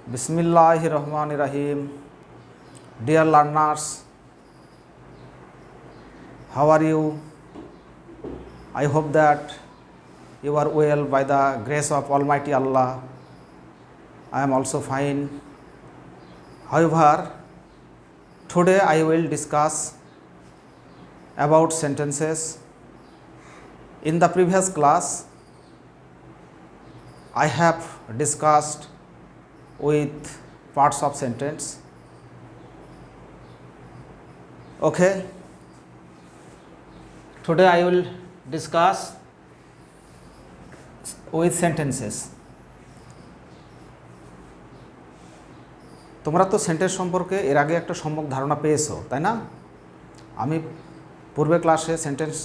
Bismillahirrahmanirrahim. Dear learners, how are you? I hope that you are well by the grace of Almighty Allah. I am also fine. However, today I will discuss about sentences. In the previous class, I have discussed with parts of sentence. Okay. Today I will discuss with sentences. তোমরা তো sentence সম্পর্কে এর আগে একটা সম্যক ধারণা পেয়েছো, তাই না? আমি পূর্বে ক্লাসে সেন্টেন্স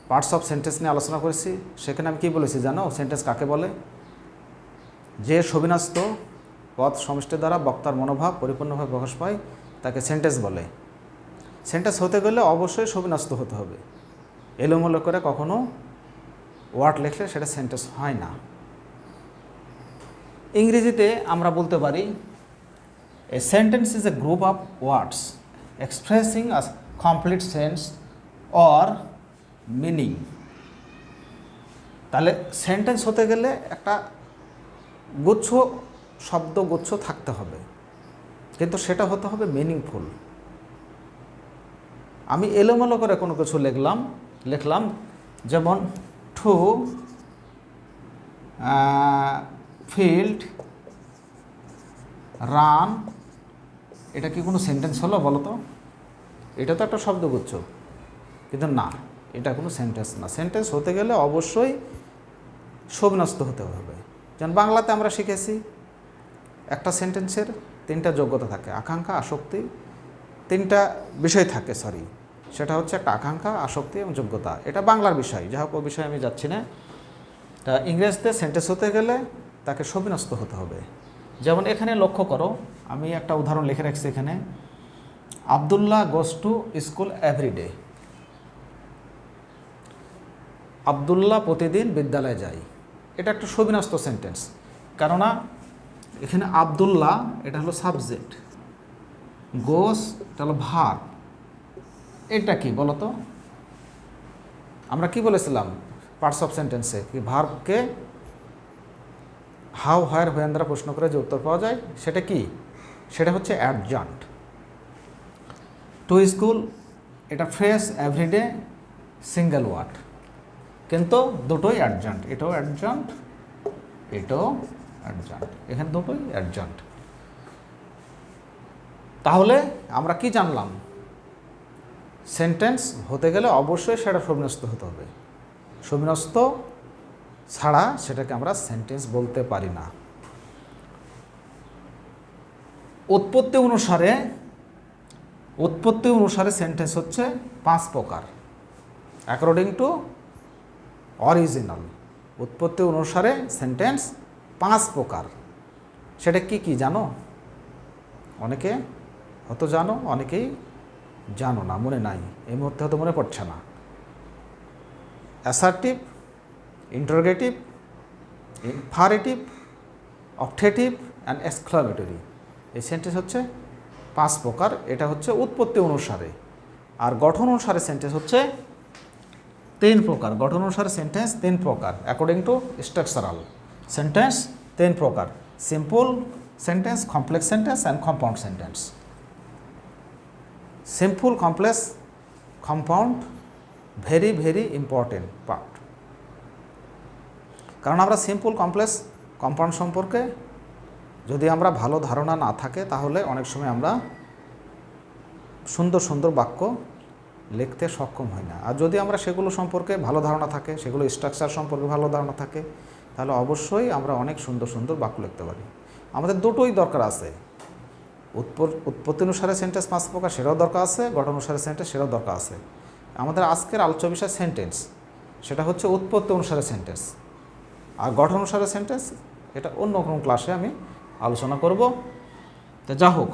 পার্টস অফ সেন্টেন্স নিয়ে আলোচনা করেছি। সেখানে আমি কি বলেছি জানো? সেন্টেন্স কাকে বলে? যে সবিন্যস্ত পদ সমষ্টি দ্বারা বক্তার মনোভাব পরিপূর্ণভাবে প্রকাশ পায় তাকে সেন্টেন্স বলে। সেন্টেন্স হতে গেলে অবশ্যই সবিন্যস্ত হতে হবে। এলোমেলো করে কখনো ওয়ার্ড লিখলে সেটা সেন্টেন্স হয় না। ইংরেজিতে আমরা বলতে পারি a sentence is a group of words expressing a complete sense or meaning. তাহলে সেন্টেন্স হতে গেলে একটা গুচ্ছ শব্দগুচ্ছ থাকতে হবে, কিন্তু সেটা হতে হবে মিনিংফুল। আমি এলোমেলো করে কোনো কিছু লিখলাম যেমন টু ফিল্ড রান, এটা কি কোনো সেন্টেন্স হলো বলো তো? এটা তো একটা শব্দগুচ্ছ, কিন্তু না, এটা কোনো সেন্টেন্স না। সেন্টেন্স হতে গেলে অবশ্যই সবিন্যস্ত হতে হবে। যেমন বাংলাতে আমরা শিখেছি একটা সেন্টেন্সের তিনটা যোগ্যতা থাকে, আকাঙ্ক্ষা, আসক্তি, তিনটা বিষয় থাকে, সেটা হচ্ছে একটা আকাঙ্ক্ষা, আসক্তি এবং যোগ্যতা। এটা বাংলার বিষয়, যাই হোক ওই বিষয়ে আমি যাচ্ছি না। তা ইংরেজিতে সেন্টেন্স হতে গেলে তাকে সবিন্যস্ত হতে হবে। যেমন এখানে লক্ষ্য করো, আমি একটা উদাহরণ লিখে রাখছি এখানে, Abdullah goes to school everyday. Abdullah প্রতিদিন বিদ্যালয়ে যায়। এটা একটা সবিন্যস্ত সেন্টেন্স, কেননা এখানে আবদুল্লাহ এটা হলো সাবজেক্ট, গোস এটা হলো ভার্ব। এটা কি বলো তো? আমরা কি বলেছিলাম পার্টস অফ সেন্টেন্সে? কি ভার্বকে হাউ, হোয়ার, হোয়েন দ্বারা প্রশ্ন করে যে উত্তর পাওয়া যায় সেটা কি? সেটা হচ্ছে অ্যাডজান্ট। টু স্কুল এটা ফ্রেশ, এভরিডে সিঙ্গেল ওয়ার্ড, কিন্তু দুটোই অ্যাডজান্ট। এটাও অ্যাডজান্ট, এটাও অ্যাডজান্ট, এখানে দুটোই অ্যাডজান্ট। তাহলে আমরা কি জানলাম? সেন্টেন্স হতে গেলে অবশ্যই সেটা সবিন্যস্ত হতে হবে। সবিন্যস্ত ছাড়া সেটাকে আমরা সেন্টেন্স বলতে পারি না। উৎপত্তি অনুসারে সেন্টেন্স হচ্ছে 5 প্রকার, অ্যাকর্ডিং টু অরিজিনাল। উৎপত্তি অনুসারে সেন্টেন্স 5 প্রকার। সেটা কি কি জানো? অনেকে হয়তো জানো, অনেকেই জানো না, মনে নাই, এই মুহূর্তে হয়তো মনে পড়ছে না। Assertive, interrogative, imperative, objective and exclamatory. এই সেন্টেন্স হচ্ছে 5 প্রকার। এটা হচ্ছে উৎপত্তি অনুসারে। আর গঠন অনুসারে সেন্টেন্স হচ্ছে 3 প্রকার। গঠন অনুসারে সেন্টেন্স 3 প্রকার, অ্যাকর্ডিং টু স্ট্রাকচারাল সেন্টেন্স 3 প্রকার: simple sentence, complex sentence and compound sentence. Simple, complex, compound very very important part. কারণ আমরা সিম্পল, কমপ্লেক্স, কম্পাউন্ড সম্পর্কে যদি আমরা ভালো ধারণা না থাকে তাহলে অনেক সময় আমরা সুন্দর সুন্দর বাক্য লিখতে সক্ষম হই না। আর যদি আমরা সেগুলো সম্পর্কে ভালো ধারণা থাকে, সেগুলো স্ট্রাকচার সম্পর্কে ভালো ধারণা থাকে, তাহলে অবশ্যই আমরা অনেক সুন্দর সুন্দর বাক্য লিখতে পারি। আমাদের দুটোই দরকার আছে। উৎপত্তি অনুসারে সেন্টেন্স 5 প্রকার, সেটাও দরকার আছে। গঠন অনুসারে সেন্টেন্স, সেটাও দরকার আছে। আমাদের আজকের আলোচ্য বিষয় সেন্টেন্স, সেটা হচ্ছে উৎপত্তি অনুসারে সেন্টেন্স। আর গঠন অনুসারে সেন্টেন্স এটা অন্য কোনো ক্লাসে আমি আলোচনা করব। তো যা হোক,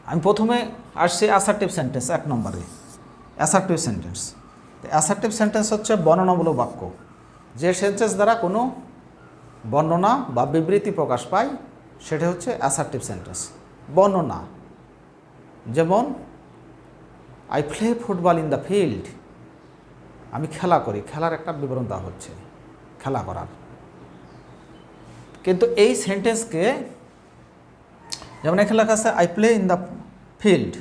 আমি প্রথমে আসছি অ্যাসার্টিভ সেন্টেন্স। 1 নম্বরে অ্যাসার্টিভ সেন্টেন্স। অ্যাসার্টিভ সেন্টেন্স হচ্ছে বর্ণনামূলক বাক্য, যে সেন্টেন্স দ্বারা কোনো বর্ণনা বা বিবৃতি প্রকাশ পায় সেটা হচ্ছে অ্যাসার্টিভ সেন্টেন্স, বর্ণনা। যেমন I play football in the field, আমি খেলা করি, খেলার একটা বিবরণ দেওয়া হচ্ছে, খেলা করার। কিন্তু এই সেন্টেন্সকে, যেমন এখানে লেখা আছে I play in the field,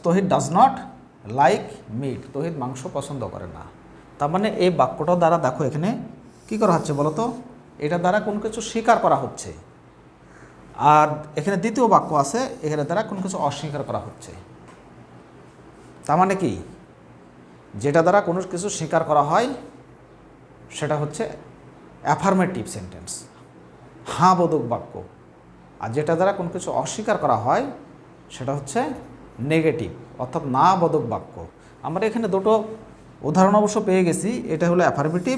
Tohid does not like meat, Tohid মাংস পছন্দ করে না। তার মানে এই বাক্যটার দ্বারা দেখো এখানে কী করা হচ্ছে বলো তো, এটার দ্বারা কোনো কিছু স্বীকার করা হচ্ছে। আর এখানে দ্বিতীয় বাক্য আছে, এখানে দ্বারা কোনো কিছু অস্বীকার করা হচ্ছে। তার মানে কি, যেটা দ্বারা কোনো কিছু স্বীকার করা হয় সেটা হচ্ছে অ্যাফার্মেটিভ সেন্টেন্স, হাঁ বোধক বাক্য। আর যেটা দ্বারা কোনো কিছু অস্বীকার করা হয় সেটা হচ্ছে নেগেটিভ, অর্থাৎ না বোধক বাক্য। আমরা এখানে দুটো উদাহরণ অবশ্য পেয়ে গেছি। এটা হলো অ্যাফার্মেটিভ,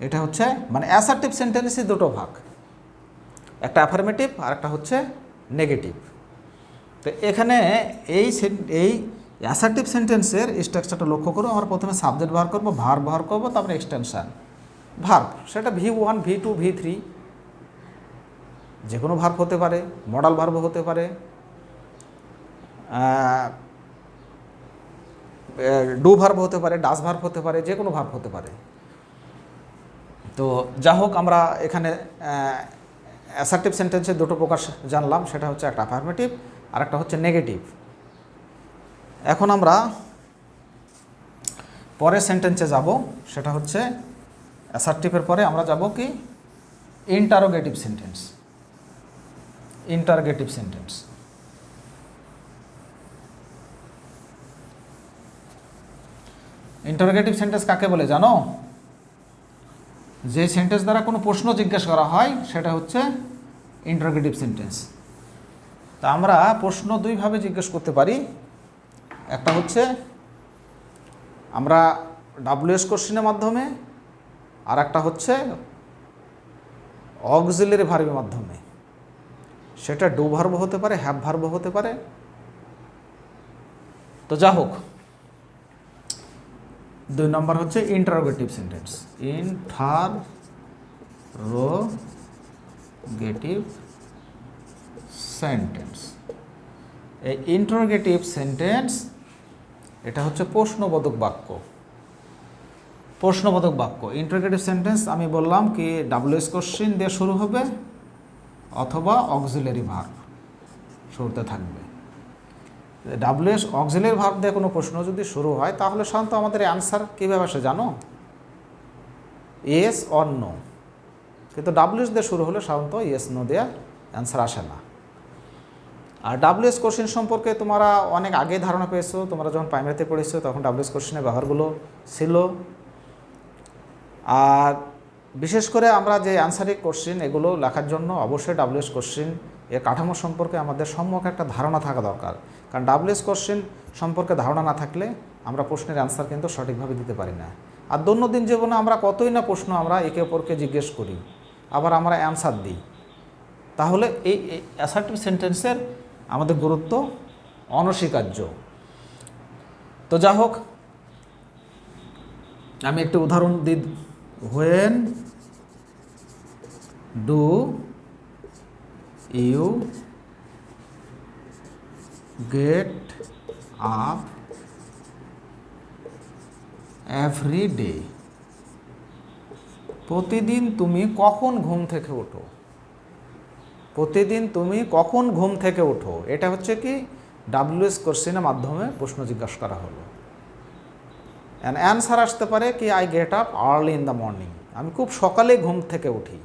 এটা হচ্ছে মানে অ্যাসার্টিভ সেন্টেন্সই দুটো ভাগ, একটা অ্যাফার্মেটিভ আর একটা হচ্ছে নেগেটিভ। তো এখানে এই অ্যাসার্টিভ সেন্টেন্সের স্ট্রাকচারটা লক্ষ্য করো। আমরা প্রথমে সাবজেক্ট ব্যবহার করবো, ভার্ব ব্যবহার করবো, তারপরে এক্সটেনশান ভার্ব। সেটা V1, V2, V3 যে কোনো ভার্ব হতে পারে, মডাল ভার্ব হতে পারে, ডু ভার্ব হতে পারে, ডাস ভার্ব হতে পারে, যে কোনো ভার্ব হতে পারে। তো যা হোক, আমরা এখানে অ্যাসার্টিভ সেন্টেন্সের দুটো প্রকার জানলাম, সেটা হচ্ছে একটা অ্যাফার্মেটিভ আর একটা হচ্ছে নেগেটিভ। এখন আমরা পরের সেন্টেন্সে যাব, সেটা হচ্ছে অ্যাসার্টিভের পরে আমরা যাব কি interrogative sentence. Interrogative sentence, interrogative sentence কাকে বলে জানো? যে সেন্টেন্স দ্বারা কোনো প্রশ্ন জিজ্ঞেস করা হয় সেটা হচ্ছে ইন্টারোগেটিভ সেন্টেন্স। তা আমরা প্রশ্ন দুইভাবে জিজ্ঞেস করতে পারি। একটা হচ্ছে আমরা WS কোশ্চেনের মাধ্যমে, আর একটা হচ্ছে অক্সিলারি ভার্বের মাধ্যমে। সেটা ডু ভার্ব হতে পারে, হ্যাভ ভার্ব হতে পারে। তো যা হোক, 2 নম্বর হচ্ছে ইন্টারোগেটিভ সেন্টেন্স। ইন্টারোগেটিভ সেন্টেন্স, এই ইন্টারোগেটিভ সেন্টেন্স এটা হচ্ছে প্রশ্নবোধক বাক্য। প্রশ্নবোধক বাক্য ইন্টারোগেটিভ সেন্টেন্স আমি বললাম কি WS কোশ্চেন দিয়ে শুরু হবে অথবা অক্সিলারি ভার্ব শুরুতে থাকবে। WS অক্সিলারি ভার্ব দিয়ে কোনো প্রশ্ন যদি শুরু হয় তাহলে সাধারণত আমাদের অ্যান্সার কীভাবে আসে জানো? Yes or no. কিন্তু WS দিয়ে শুরু হলে সাধারণত ইয়েস নো দেওয়া অ্যান্সার আসে না। আর WS কোশ্চেন সম্পর্কে তোমরা অনেক আগে ধারণা পেয়েছো, তোমরা যখন প্রাইমারিতে পড়েছো তখন WS কোশ্চেনের ব্যবহারগুলো ছিল। আর বিশেষ করে আমরা যে অ্যান্সারিং কোশ্চেন এগুলো লেখার জন্য অবশ্যই WS কোশ্চেন এর কাঠামো সম্পর্কে আমাদের সম্যক একটা ধারণা থাকা দরকার। কারণ WS কোশ্চেন সম্পর্কে ধারণা না থাকলে আমরা প্রশ্নের অ্যান্সার কিন্তু সঠিকভাবে দিতে পারি না। আর দৈনন্দিন জীবনে আমরা কতই না প্রশ্ন আমরা একে অপরকে জিজ্ঞেস করি, আবার আমরা অ্যান্সার দিই। তাহলে এই অ্যাসার্টিভ সেন্টেন্সের আমাদের গুরুত্ব অনস্বীকার্য। তো যা হোক, আমি একটি উদাহরণ দিই। When do you get up every day, প্রতিদিন তুমি কখন ঘুম থেকে ওঠো? প্রতিদিন তুমি কখন ঘুম থেকে ওঠো, এটা হচ্ছে কি WS কোশ্চেনের মাধ্যমে প্রশ্ন জিজ্ঞাসা করা হলো। অ্যান্সার আসতে পারে কি I get up early in the morning, আমি খুব সকালে ঘুম থেকে উঠি।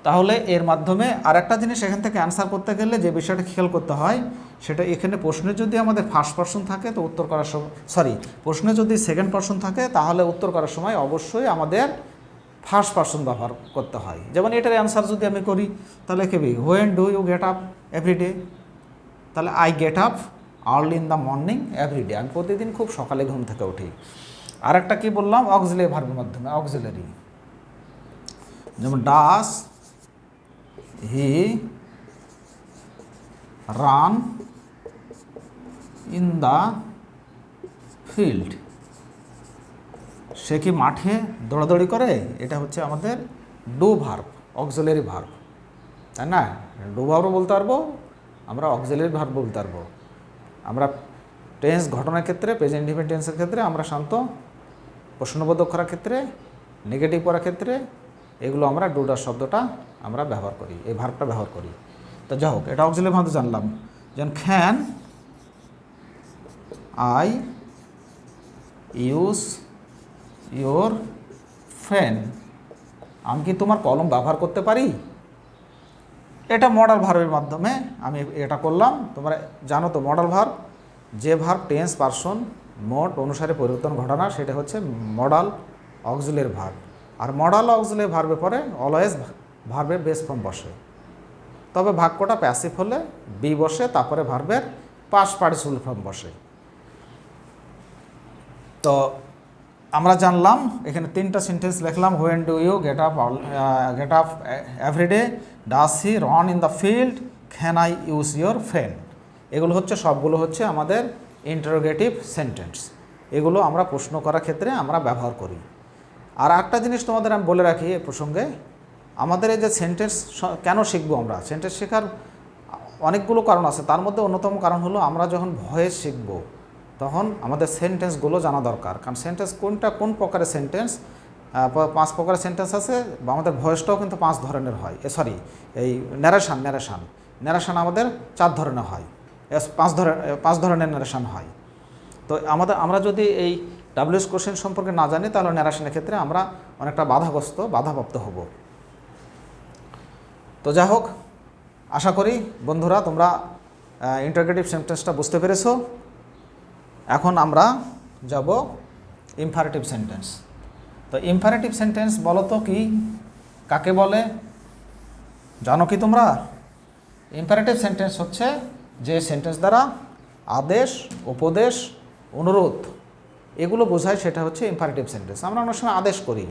তাহলে এর মাধ্যমে আর একটা জিনিস এখান থেকে অ্যান্সার করতে গেলে যে বিষয়টা খেয়াল করতে হয় সেটা, এখানে প্রশ্নে যদি আমাদের ফার্স্ট পারসন থাকে তো উত্তর করার সময়, প্রশ্নে যদি সেকেন্ড পারসন থাকে তাহলে উত্তর করার সময় অবশ্যই আমাদের ফার্স্ট পারসন ব্যবহার করতে হয়। যেমন এটার অ্যান্সার যদি আমি করি তাহলে কেবি when do you get up every day, তাহলে I get up early in the morning every day, আমি প্রতিদিন খুব সকালে ঘুম থেকে উঠি। আর একটা কী বললাম, অক্সিলারি ভার্বের মাধ্যমে, অক্সিলারি। যেমন ডাস হি রান ইন দ্য ফিল্ড, সে কি মাঠে দৌড়াদৌড়ি করে, এটা হচ্ছে আমাদের ডু ভার্ব। অক্সিলারি ভার্ব, তাই না? ডু ভার্বও বলতে পারবো, আমরা অক্সিলারি ভার্ব বলতে পারবো। আমরা টেন্স ঘটনার ক্ষেত্রে, প্রেজেন্ট ইনডিফিনিট টেন্সের ক্ষেত্রে আমরা শান্ত, প্রশ্নবোধক করার ক্ষেত্রে, নেগেটিভ করার ক্ষেত্রে এগুলো আমরা ডু ডাজ শব্দটা আমরা ব্যবহার করি, এই ভার্বটা ব্যবহার করি। তো যাই হোক, এটা অক্সিলারি ভার্ব জানলাম। যেমন can I use your pen, আমি কি তোমার কলম ব্যবহার করতে পারি? এটা মডাল ভার্বের মাধ্যমে আমি এটা করলাম। তোমরা জানো তো মডাল ভার্ব, যে ভার্ব টেন্স পারসন মোড অনুসারে পরিবর্তন ঘটানা, সেটা হচ্ছে মডাল অক্সিলারি ভার্ব। আর মডাল অক্সিলারি ভার্বের পরে অলওয়েজ ভার্বের বেস ফর্ম বসে, তবে বাক্যটা প্যাসিভ হলে বি বসে, তারপরে ভার্বের পাস্ট পার্টিসিপল ফর্ম বসে। তো আমরা জানলাম এখানে 3টা সেন্টেন্স লিখলাম। When do you get up everyday, does he run in the field, can I use your pen. এগুলো হচ্ছে সবগুলো হচ্ছে আমাদের ইন্টারোগেটিভ সেন্টেন্স। এগুলো আমরা প্রশ্ন করার ক্ষেত্রে আমরা ব্যবহার করি। আর একটা জিনিস তোমাদের আমি বলে রাখি এ প্রসঙ্গে, আমাদের এই যে সেন্টেন্স কেন শিখবো, আমরা সেন্টেন্স শেখার অনেকগুলো কারণ আছে। তার মধ্যে অন্যতম কারণ হলো আমরা যখন ভয়েস শিখব তখন আমাদের সেন্টেন্সগুলো জানা দরকার। কারণ সেন্টেন্স কোনটা কোন প্রকারের সেন্টেন্স, 5 প্রকারের সেন্টেন্স আছে, বা আমাদের ভয়েসটাও কিন্তু 5 ধরনের হয়। এই ন্যারেশান আমাদের 4 ধরনের হয়, 5 ধরনের ন্যারেশান হয়। তো আমরা যদি এই ডাব্লিউএস কোশ্চেন সম্পর্কে না জানি, তাহলে ন্যারেশনের ক্ষেত্রে আমরা অনেকটা বাধাপ্রাপ্ত হব। তো যাই হোক, আশা করি বন্ধুরা তোমরা ইন্টারোগেটিভ সেন্টেন্সটা বুঝতে পেরেছো। এখন আমরা যাব ইম্পারেটিভ সেন্টেন্স। তো ইম্পারেটিভ সেন্টেন্স বলো তো কি, কাকে বলে, জানো কি তোমরা? ইম্পারেটিভ সেন্টেন্স হচ্ছে যে সেন্টেন্স দ্বারা আদেশ, উপদেশ, অনুরোধ এগুলো বোঝায়, সেটা হচ্ছে ইম্পারেটিভ সেন্টেন্স। আমরা অনেক সময় আদেশ করি,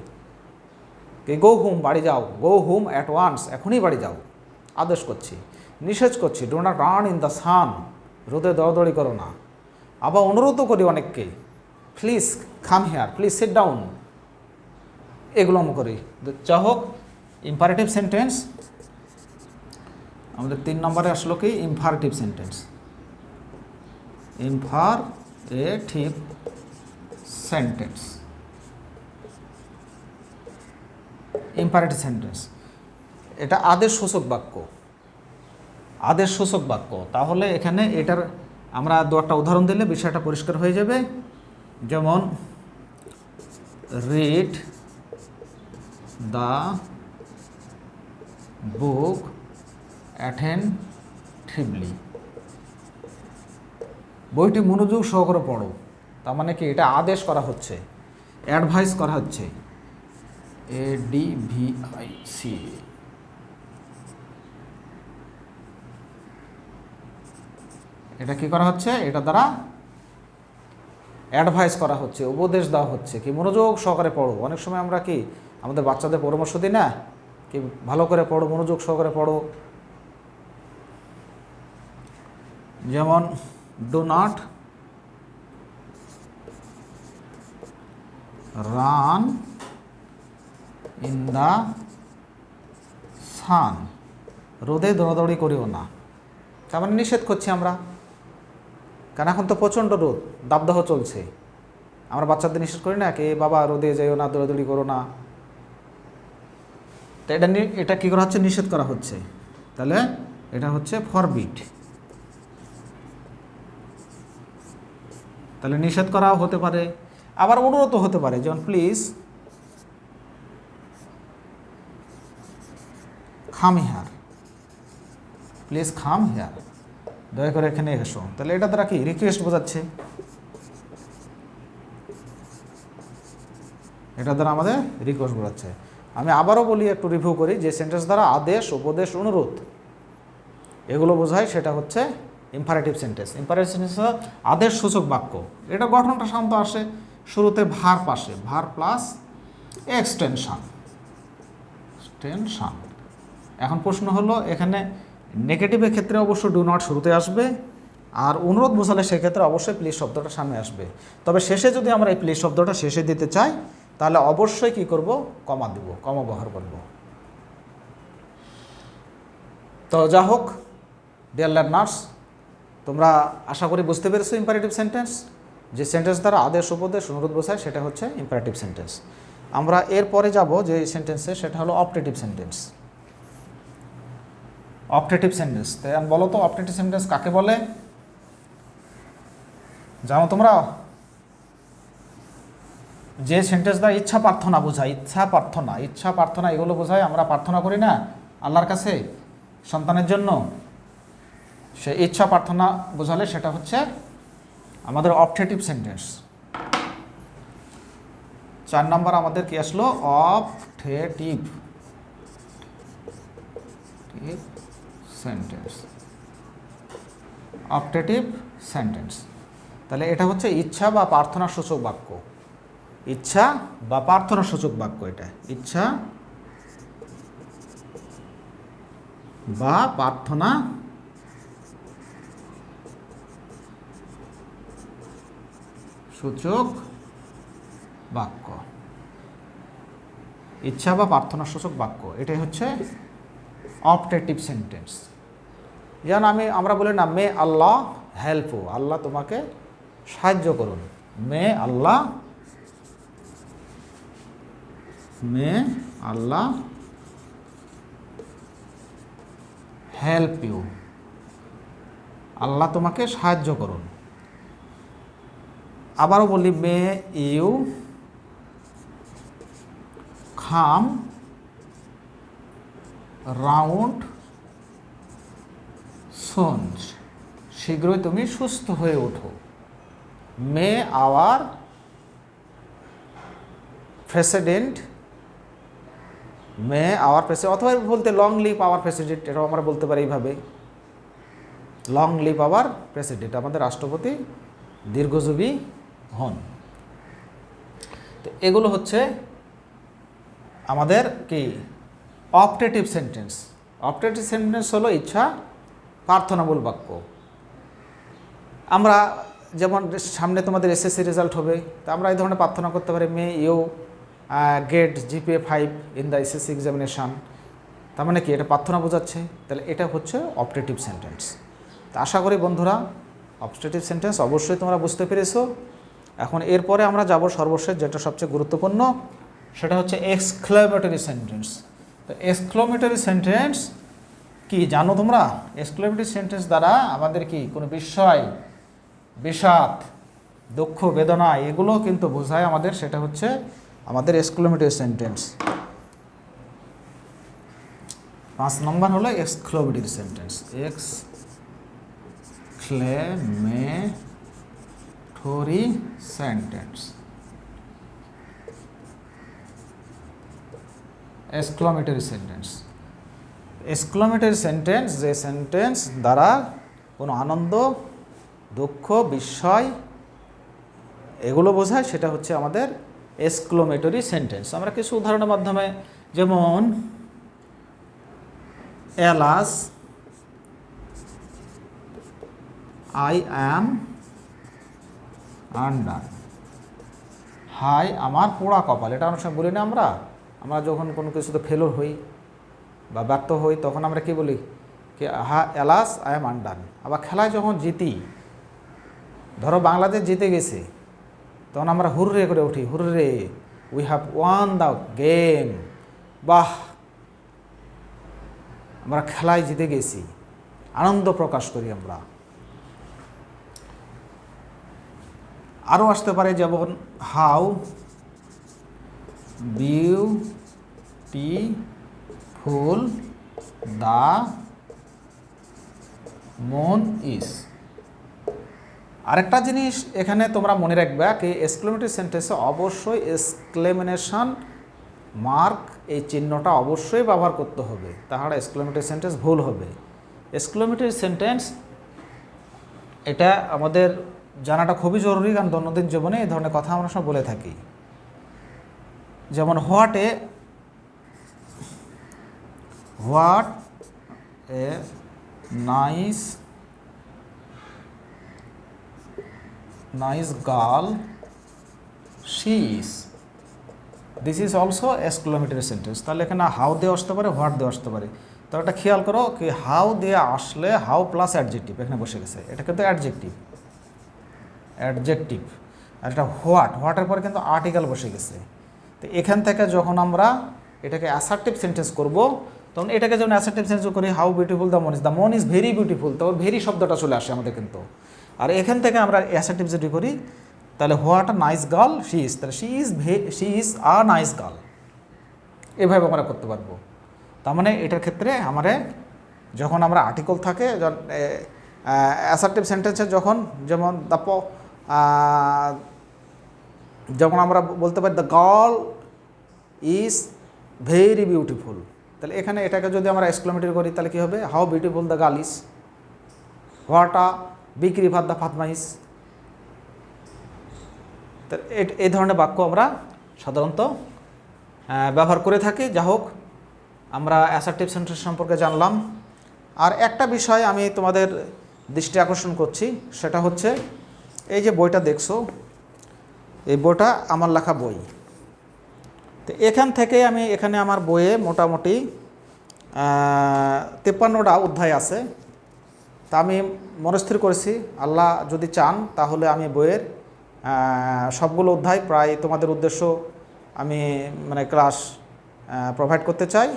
কি গো হোম, বাড়ি যাও, গো হোম অ্যাট ওয়ান্স, এখনই বাড়ি যাও, আদেশ করছি। নিষেধ করছি, do not run in the sun, রোদে দৌড়াদৌড়ি করো না। আবার অনুরোধও করি অনেককে, please come here, please sit down, এগুলো আমি করি। যা হোক, ইম্পারেটিভ সেন্টেন্স আমাদের 3 নম্বরে আসলো কি, imperative sentence. Imperative sentence, imperative sentence এটা আদেশসূচক বাক্য, আদেশসূচক বাক্য। তাহলে এখানে এটার আমরা 2-একটা উদাহরণ দিলে বিষয়টা পরিষ্কার হয়ে যাবে। যেমন রিড দ্য বুক অ্যাটেনটিভলি, বইটি মনোযোগ সহকারে পড়ো। তার মানে কি, এটা আদেশ করা হচ্ছে, অ্যাডভাইস করা হচ্ছে, ADVIC। এটা কি করা হচ্ছে, এটা দ্বারা অ্যাডভাইস করা হচ্ছে, উপদেশ দেওয়া হচ্ছে কি মনোযোগ সহকারে পড়ো। অনেক সময় আমরা কি আমাদের বাচ্চাদের পরামর্শ দিই না, কি ভালো করে পড়ো, মনোযোগ সহকারে পড়ো। যেমন do not run in the sun, রোদে দৌড়াদৌড়ি করিও না। তার মানে নিষেধ করছি আমরা, কারণ এখন তো প্রচণ্ড রোদ, দাবদাহ চলছে। আমরা বাচ্চাদের নিষেধ করি না, কি বাবা রোদে যাইও না, দৌড়াদৌড়ি করো না। তো এটা কী করা হচ্ছে, নিষেধ করা হচ্ছে। তাহলে এটা হচ্ছে ফরবিড। তাহলে নিষেধ করাও হতে পারে, আবার অনুরোধ হতে পারে। যেমন please come here, please come here, দয়া করে এখানে এসো। তাহলে এটা দ্বারা কি রিকোয়েস্ট বোঝাচ্ছে, এটা দ্বারা আমাদের রিকোয়েস্ট বোঝাচ্ছে। আমি আবারও বলি, একটু রিভিউ করি, যে সেন্টেন্স দ্বারা আদেশ, উপদেশ, অনুরোধ এগুলো বোঝায়, সেটা হচ্ছে ইম্পারেটিভ সেন্টেন্স। ইম্পারেটিভ সেন্টেন্স আদেশ সূচক বাক্য। এটা গঠনটা শান্ত আসে, শুরুতে ভার্ব আসে, ভার্ব প্লাস এক্সটেনশন। এখন প্রশ্ন হলো, এখানে নেগেটিভের ক্ষেত্রে অবশ্য ডু নট শুরুতে আসবে, আর অনুরোধ বোঝালে সেক্ষেত্রে অবশ্যই প্লিজ শব্দটা সামনে আসবে। তবে শেষে যদি আমরা এই প্লিজ শব্দটা শেষে দিতে চাই, তাহলে অবশ্যই কি করব, কমা দেব, কমা ব্যবহার করব। তো যা হোক ডিয়ার লার্নার্স, তোমরা আশা করি বুঝতে পেরেছো ইম্পারেটিভ সেন্টেন্স। যে সেন্টেন্স দ্বারা আদেশ উপদেশ অনুরোধ বোঝায় সেটা হচ্ছে ইম্পারেটিভ সেন্টেন্স। আমরা এরপরে যাব যে সেন্টেন্সে, সেটা হলো অপটেটিভ সেন্টেন্স। অপটেটিভ সেন্টেন্স, তাই বলো তো অপটেটিভ সেন্টেন্স কাকে বলে? জানো তোমরা? যে সেন্টেন্স দ্বারা ইচ্ছা প্রার্থনা বোঝায়, ইচ্ছা প্রার্থনা এগুলো বোঝায়। আমরা প্রার্থনা করি না আল্লাহর কাছে সন্তানের জন্য, সে ইচ্ছা প্রার্থনা বোঝালে সেটা হচ্ছে আমাদের অপটেটিভ সেন্টেন্স। 4 নম্বর আমাদের কি আসলো? Optative sentence. অপটেটিভ সেন্টেন্স, তাহলে এটা হচ্ছে ইচ্ছা বা প্রার্থনা সূচক বাক্য। ইচ্ছা বা প্রার্থনা সূচক বাক্য, এটা ইচ্ছা বা প্রার্থনা সূচক বাক্য। ইচ্ছা বা প্রার্থনা সূচক বাক্য, এটাই হচ্ছে অপটেটিভ সেন্টেন্স। যেমন আমরা বলি না, মে আল্লাহ হেল্প ইউ, আল্লাহ তোমাকে সাহায্য করুন। মে আল্লাহ হেল্প ইউ, আল্লাহ তোমাকে সাহায্য করুন। আবারও বলি, মে ইউ কাম রাউন্ড সুন, শীঘ্রই তুমি সুস্থ হয়ে ওঠো। মে আওয়ার প্রেসিডেন্ট, অথবা বলতে লং লিভ আওয়ার প্রেসিডেন্ট, এটাও আমরা বলতে পারি এইভাবে, লং লিভ আওয়ার প্রেসিডেন্ট, আমাদের রাষ্ট্রপতি দীর্ঘজীবী হন। তো এগুলো হচ্ছে আমাদের কি অপটেটিভ সেন্টেন্স। অপটেটিভ সেন্টেন্স হলো ইচ্ছা প্রার্থনামূল বাক্য। আমরা যেমন সামনে তোমাদের এসএসসি রেজাল্ট হবে, তা আমরা এই ধরনের প্রার্থনা করতে পারি, may you get GPA 5 in the SSC examination. তার মানে কি, এটা প্রার্থনা বোঝাচ্ছে। তাহলে এটা হচ্ছে অপটেটিভ সেন্টেন্স। তা আশা করি বন্ধুরা অপটেটিভ সেন্টেন্স অবশ্যই তোমরা বুঝতে পেরেছো। এখন এরপরে আমরা যাব সর্বশেষ, যেটা সবচেয়ে গুরুত্বপূর্ণ, সেটা হচ্ছে এক্সক্লেমেটরি সেন্টেন্স। তো এক্সক্লেমেটরি সেন্টেন্স কি জানো তোমরা? এক্সক্লেমেটরি সেন্টেন্স দ্বারা আমাদের কি কোনো বিস্ময়, বিষাদ, দুঃখ, বেদনা এগুলো কিন্তু বোঝায় আমাদের, সেটা হচ্ছে আমাদের এক্সক্লেমেটরি সেন্টেন্স। 5 নম্বর হলো exclamatory sentence. Exclamatory sentence. Exclamatory sentence, exclamatory sentence যে সেন্টেন্স দ্বারা কোনো আনন্দ, দুঃখ, বিস্ময় এগুলো বোঝায়, সেটা হচ্ছে আমাদের এক্সক্লেমেটরি সেন্টেন্স। আমরা কিছু উদাহরণের মাধ্যমে, যেমন এলাস আই অ্যাম আন্ডার, হাই আমার পোড়া কপাল, এটা অনেক সময় বলি না আমরা যখন কোনো কিছুতে ফেলোর হই বা ব্যর্থ হই, তখন আমরা কি বলি, কি এলাস আই এম আন্ডার। আবার খেলায় যখন জিতি, ধরো বাংলাদেশ জিতে গেছে, তখন আমরা হুররে করে উঠি, hurray we have won the game, বাহ আমরা খেলায় জিতে গেছি, আনন্দ প্রকাশ করি আমরা। আরও আসতে পারে, যেমন how beautiful the moon is. আরেকটা জিনিস এখানে তোমরা মনে রাখবে, কি এক্সক্লেমেটরি সেন্টেন্সে অবশ্যই এক্সক্লেমেশন মার্ক, এই চিহ্নটা অবশ্যই ব্যবহার করতে হবে, তাহলে এক্সক্লেমেটরি সেন্টেন্স ভুল হবে। এক্সক্লেমেটরি সেন্টেন্স এটা আমাদের জানাটা খুবই জরুরি, কারণ দৈনন্দিন জীবনে এই ধরনের কথা আমরা সব বলে থাকি। যেমন what a nice girl she is, this is also exclamatory sentence. তাহলে এখানে হাউ দিয়ে আসতে পারে, হোয়াট দিয়ে আসতে পারে। তো এটা খেয়াল করো কি হাউ দিয়ে আসলে হাউ প্লাস অ্যাডজেক্টিভ এখানে বসে গেছে, এটা কিন্তু অ্যাডজেক্টিভ। আর এটা হোয়াটের পরে কিন্তু আর্টিকেল বসে গেছে। তো এখান থেকে যখন আমরা এটাকে অ্যাসার্টিভ সেন্টেন্স করব, তখন এটাকে যখন অ্যাসার্টিভ সেন্টেন্স করি হাউ বিউটিফুল দ্য মন ইজ ভেরি বিউটিফুল, তখন ভেরি শব্দটা চলে আসে আমাদের কিন্তু। আর এখান থেকে আমরা অ্যাসার্টিভ যদি করি তাহলে what a nice girl she is, তাহলে she is a nice girl, এভাবে আমরা করতে পারবো। তার মানে এটার ক্ষেত্রে আমাদের যখন আমরা আর্টিকেল থাকে অ্যাসার্টিভ সেন্টেন্সে যখন যেমন যখন আমরা বলতে পারি the girl is very beautiful, তাহলে এখানে এটাকে যদি আমরা এক্সক্লেমেটরি করি তাহলে কী হবে, how beautiful the girl is, what a big river the Padma is. এই ধরনের বাক্য আমরা সাধারণত ব্যবহার করে থাকি। যা হোক, আমরা অ্যাসার্টিভ সেন্টেন্স সম্পর্কে জানলাম। আর একটা বিষয় আমি তোমাদের দৃষ্টি আকর্ষণ করছি, সেটা হচ্ছে এই যে বইটা দেখছো, এই বইটা আমার লেখা বই। তো এখান থেকে আমি এখানে আমার বইয়ে মোটামুটি 53টা অধ্যায় আছে। তা আমি মনস্থির করেছি আল্লাহ যদি চান তাহলে আমি বইয়ের সবগুলো অধ্যায় প্রায় তোমাদের উদ্দেশ্য আমি মানে ক্লাস প্রোভাইড করতে চাই।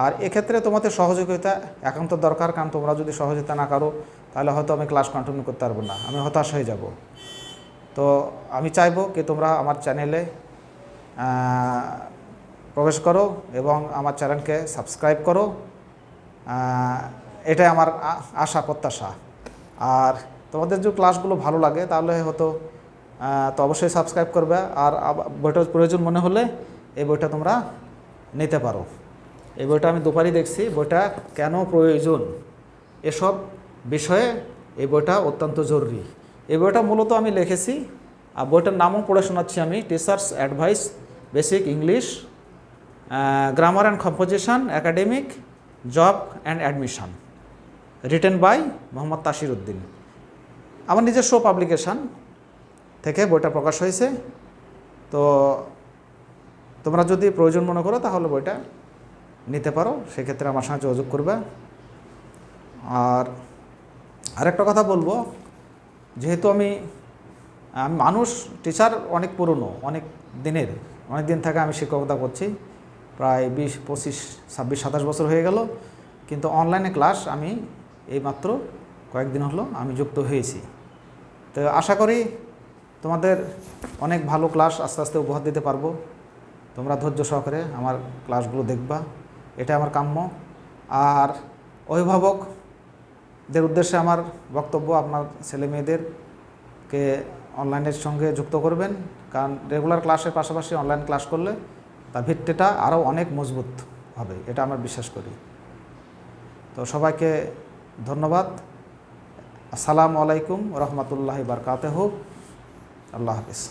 আর এক্ষেত্রে তোমাদের সহযোগিতা একান্ত দরকার, কারণ তোমরা যদি সহযোগিতা না করো তাহলে হয়তো আমি ক্লাস কন্টিনিউ করতে পারবো না, আমি হতাশ হয়ে যাব। তো আমি চাইবো কি তোমরা আমার চ্যানেলে প্রবেশ করো এবং আমার চ্যানেলকে সাবস্ক্রাইব করো, এটাই আমার আশা প্রত্যাশা। আর তোমাদের যে ক্লাসগুলো ভালো লাগে তাহলে হয়তো তো অবশ্যই সাবস্ক্রাইব করবে। আর বইটার প্রয়োজন মনে হলে এই বইটা তোমরা নিতে পারো। এই বইটা আমি দুপারই দেখছি, বইটা কেন প্রয়োজন এসব বিষয়ে এই বইটা অত্যন্ত জরুরি। এই বইটা মূলত আমি লিখেছি, আর বইটার নামও পড়ে শোনাচ্ছি আমি, teachers advice basic English grammar and composition academic job and admission, written by Mohammad Tasir Uddin. আমার নিজস্ব পাবলিকেশান থেকে বইটা প্রকাশ হয়েছে। তো তোমরা যদি প্রয়োজন মনে করো তাহলে বইটা নিতে পারো, সেক্ষেত্রে আমার সঙ্গে যোগাযোগ করবে। আর আরেকটা কথা বলবো, যেহেতু আমি মানুষ টিচার অনেক পুরনো, অনেক দিন থেকে আমি শিক্ষকতা করছি, প্রায় 20, 25, 26, 27 বছর হয়ে গেল। কিন্তু অনলাইনে ক্লাস আমি এইমাত্র কয়েকদিন হলো আমি যুক্ত হয়েছি। তো আশা করি তোমাদের অনেক ভালো ক্লাস আস্তে আস্তে উপহার দিতে পারবো। তোমরা ধৈর্য সহকারে আমার ক্লাসগুলো দেখবা, এটা আমার কাম্য। আর অভিভাবকদের উদ্দেশ্যে আমার বক্তব্য, আপনার ছেলে মেয়েদেরকে অনলাইনের সঙ্গে যুক্ত করবেন, কারণ রেগুলার ক্লাসের পাশাপাশি অনলাইন ক্লাস করলে তার ভিত্তিটা আরও অনেক মজবুত হবে, এটা আমরা বিশ্বাস করি। তো সবাইকে ধন্যবাদ। আসসালামু আলাইকুম রহমতুল্লাহি বারকাতুহু। আল্লাহ হাফিজ।